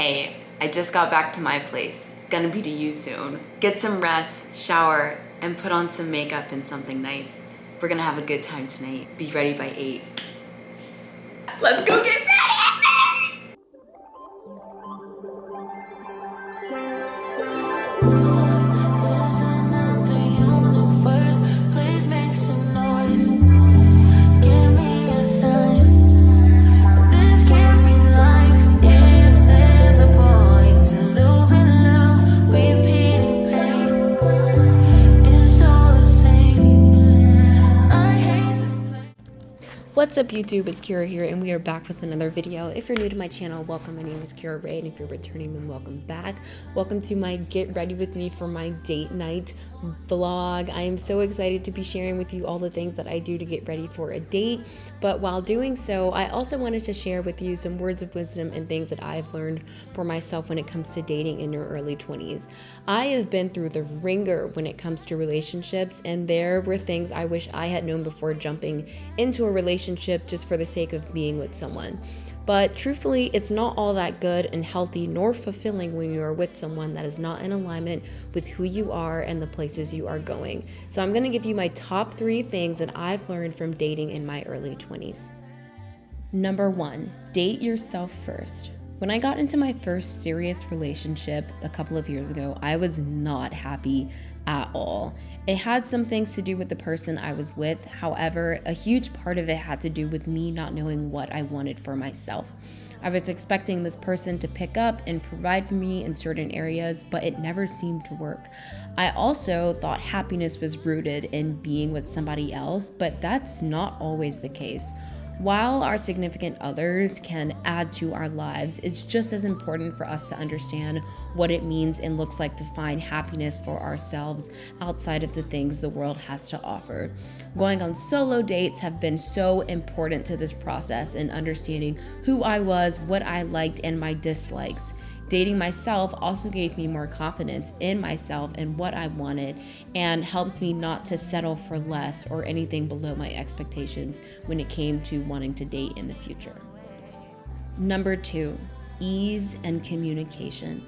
Hey, I just got back to my place. Gonna be to you soon. Get some rest, shower, and put on some makeup and something nice. We're gonna have a good time tonight. Be ready by 8. Let's go get ready! What's up YouTube, it's Kira here and we are back with another video. If you're new to my channel, welcome. My name is Kirarai, and if you're returning, then welcome back. Welcome to my get ready with me for my date night vlog. I am so excited to be sharing with you all the things that I do to get ready for a date, but while doing so, I also wanted to share with you some words of wisdom and things that I've learned for myself when it comes to dating in your early 20s. I have been through the ringer when it comes to relationships, and there were things I wish I had known before jumping into a relationship just for the sake of being with someone. But truthfully, it's not all that good and healthy nor fulfilling when you are with someone that is not in alignment with who you are and the places you are going. So I'm going to give you my top 3 things that I've learned from dating in my early 20s. Number 1, date yourself first. When I got into my first serious relationship a couple of years ago, I was not happy at all. It had some things to do with the person I was with. However, a huge part of it had to do with me not knowing what I wanted for myself. I was expecting this person to pick up and provide for me in certain areas, but it never seemed to work. I also thought happiness was rooted in being with somebody else, but that's not always the case. While our significant others can add to our lives, it's just as important for us to understand what it means and looks like to find happiness for ourselves outside of the things the world has to offer. Going on solo dates have been so important to this process and understanding who I was, what I liked, and my dislikes. Dating myself also gave me more confidence in myself and what I wanted, and helped me not to settle for less or anything below my expectations when it came to wanting to date in the future. Number 2, ease and communication.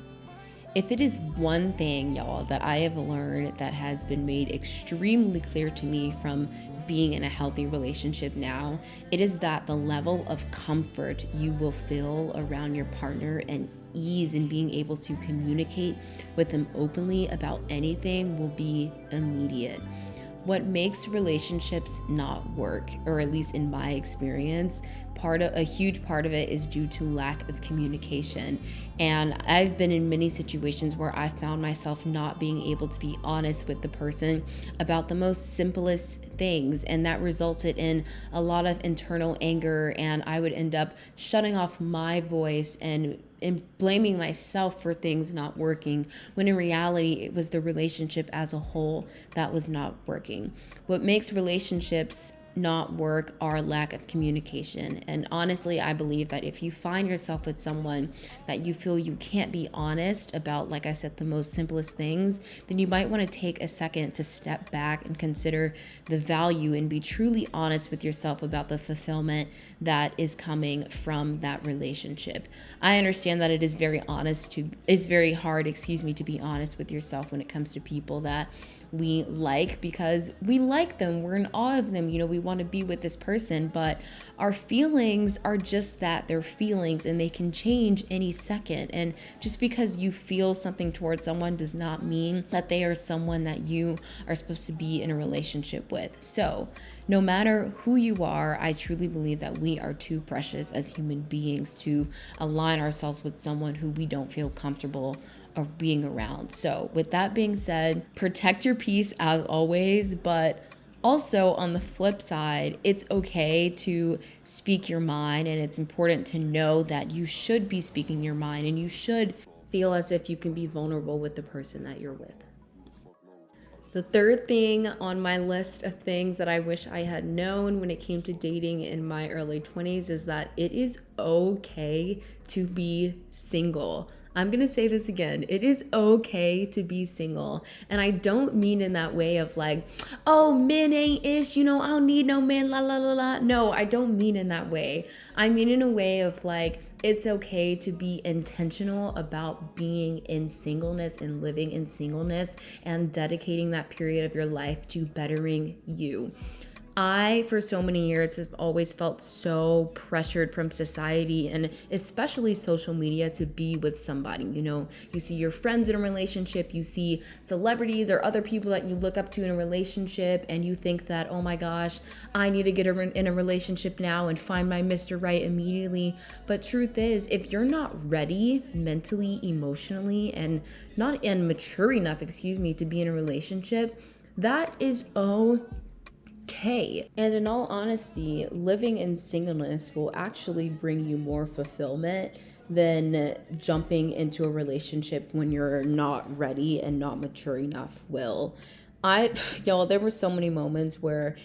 If it is one thing, y'all, that I have learned that has been made extremely clear to me from being in a healthy relationship now, it is that the level of comfort you will feel around your partner and ease in being able to communicate with them openly about anything will be immediate. What makes relationships not work, or at least in my experience, a huge part of it is due to lack of communication. And I've been in many situations where I found myself not being able to be honest with the person about the most simplest things, and that resulted in a lot of internal anger, and I would end up shutting off my voice and blaming myself for things not working, when in reality it was the relationship as a whole that was not working. What makes relationships not work are lack of communication. And honestly, I believe that if you find yourself with someone that you feel you can't be honest about, like I said, the most simplest things, then you might want to take a second to step back and consider the value and be truly honest with yourself about the fulfillment that is coming from that relationship. I understand that it is very hard, to be honest with yourself when it comes to people that we like, because we like them, we're in awe of them, we want to be with this person, but our feelings are just that, they're feelings, and they can change any second. And just because you feel something towards someone does not mean that they are someone that you are supposed to be in a relationship with. So no matter who you are, I truly believe that we are too precious as human beings to align ourselves with someone who we don't feel comfortable of being around. So with that being said, protect your peace as always, but also on the flip side, it's okay to speak your mind, and it's important to know that you should be speaking your mind, and you should feel as if you can be vulnerable with the person that you're with. The third thing on my list of things that I wish I had known when it came to dating in my early 20s is that it is okay to be single. I'm going to say this again. It is okay to be single. And I don't mean in that way of like, oh, men ain't ish, I don't need no man, la la la la. No, I don't mean in that way. I mean in a way of like, it's okay to be intentional about being in singleness and living in singleness and dedicating that period of your life to bettering you. I, for so many years, have always felt so pressured from society and especially social media to be with somebody. You see your friends in a relationship, you see celebrities or other people that you look up to in a relationship, and you think that, oh my gosh, I need to get in a relationship now and find my Mr. Right immediately. But truth is, if you're not ready mentally, emotionally, and mature enough, to be in a relationship, that is okay. And in all honesty, living in singleness will actually bring you more fulfillment than jumping into a relationship when you're not ready and not mature enough will. There were so many moments where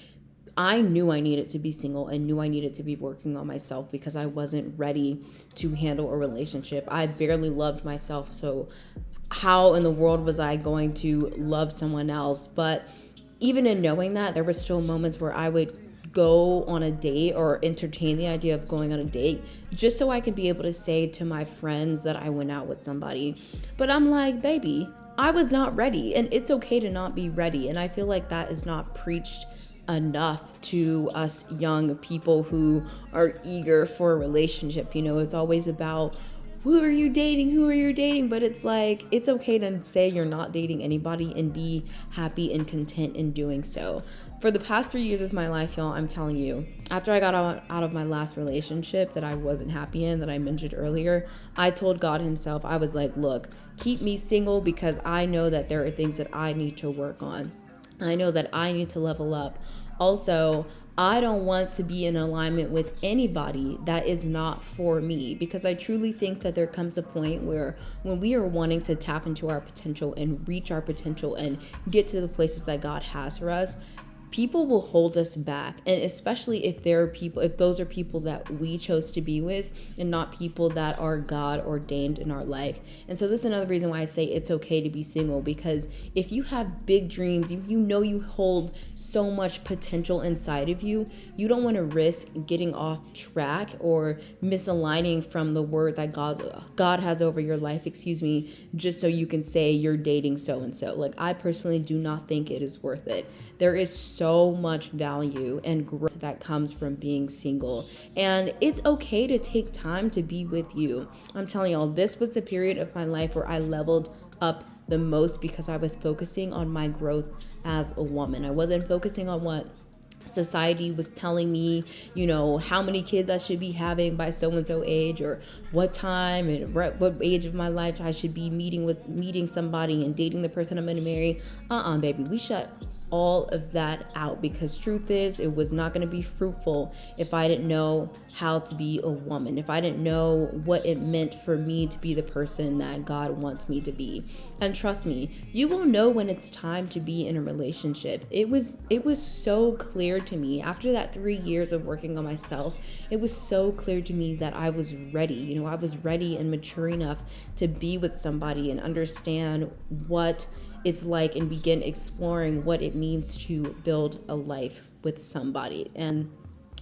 I knew I needed to be single and knew I needed to be working on myself because I wasn't ready to handle a relationship. I barely loved myself, so how in the world was I going to love someone else? But even in knowing that, there were still moments where I would go on a date or entertain the idea of going on a date just so I could be able to say to my friends that I went out with somebody. But I'm like, baby, I was not ready, and it's okay to not be ready. And I feel like that is not preached enough to us young people who are eager for a relationship. It's always about who are you dating, but it's like, it's okay to say you're not dating anybody and be happy and content in doing so. For the past 3 years of my life, y'all, I'm telling you, after I got out of my last relationship that I wasn't happy in, that I mentioned earlier, I told God himself, I was like, look, keep me single because I know that there are things that I need to work on. I know that I need to level up. Also, I don't want to be in alignment with anybody that is not for me, because I truly think that there comes a point where when we are wanting to tap into our potential and reach our potential and get to the places that God has for us, people will hold us back. And especially if those are people that we chose to be with and not people that are God ordained in our life. And so this is another reason why I say it's okay to be single, because if you have big dreams, you hold so much potential inside of you, you don't want to risk getting off track or misaligning from the word that God has over your life, just so you can say you're dating so and so. Like, I personally do not think it is worth it. There is so much value and growth that comes from being single. And it's okay to take time to be with you. I'm telling y'all, this was the period of my life where I leveled up the most because I was focusing on my growth as a woman. I wasn't focusing on what society was telling me, how many kids I should be having by so-and-so age, or what time and what age of my life I should be meeting somebody and dating the person I'm going to marry. Baby, we shut all of that out, because truth is, it was not going to be fruitful if I didn't know how to be a woman, if I didn't know what it meant for me to be the person that God wants me to be. And trust me, you will know when it's time to be in a relationship. It was so clear to me after that 3 years of working on myself. It was so clear to me that I was ready. I was ready and mature enough to be with somebody and understand what it's like and begin exploring what it means to build a life with somebody. And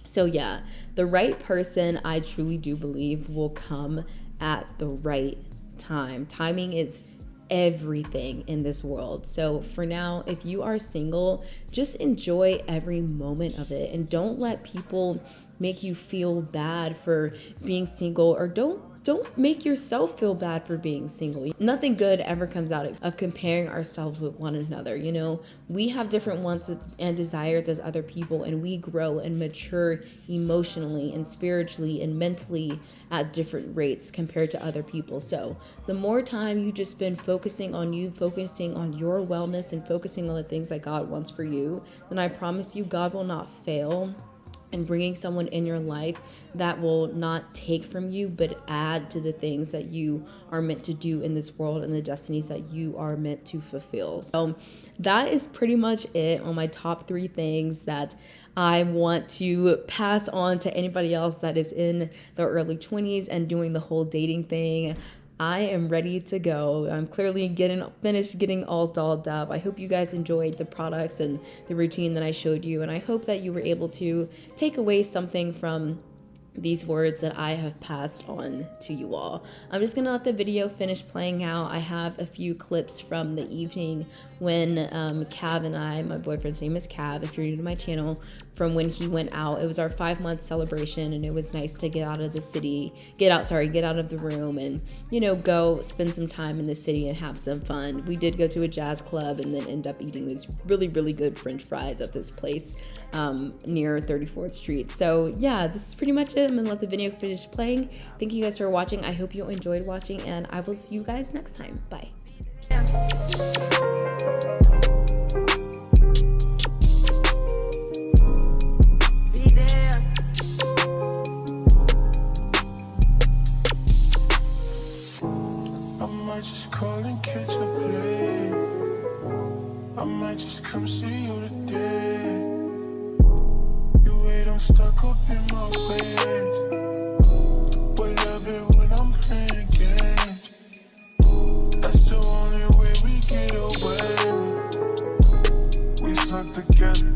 so yeah, the right person, I truly do believe, will come at the right time. Timing is everything in this world. So for now, if you are single, just enjoy every moment of it, and don't let people make you feel bad for being single, or don't make yourself feel bad for being single. Nothing good ever comes out of comparing ourselves with one another. We have different wants and desires as other people, and we grow and mature emotionally and spiritually and mentally at different rates compared to other people. So the more time you just spend focusing on you, focusing on your wellness, and focusing on the things that God wants for you, then I promise you, God will not fail and bringing someone in your life that will not take from you, but add to the things that you are meant to do in this world and the destinies that you are meant to fulfill. So that is pretty much it on my top 3 things that I want to pass on to anybody else that is in their early 20s and doing the whole dating thing. I am ready to go. I'm clearly finished getting all dolled up. I hope you guys enjoyed the products and the routine that I showed you, and I hope that you were able to take away something from these words that I have passed on to you all. I'm just gonna let the video finish playing out. I have a few clips from the evening when Cav and I, my boyfriend's name is Cav, if you're new to my channel, from when he went out. It was our 5-month celebration, and it was nice to get out of the city, get out of the room, and, you know, go spend some time in the city and have some fun. We did go to a jazz club and then end up eating these really, really good French fries at this place near 34th Street. So yeah, this is pretty much it. I'm gonna let the video finish playing. Thank you guys for watching. I hope you enjoyed watching, and I will see you guys next time. Bye. Just call and catch a play. I might just come see you today. You wait, I'm stuck up in my ways. But love it when I'm playing games. That's the only way we get away. We stuck together.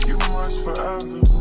You must forever.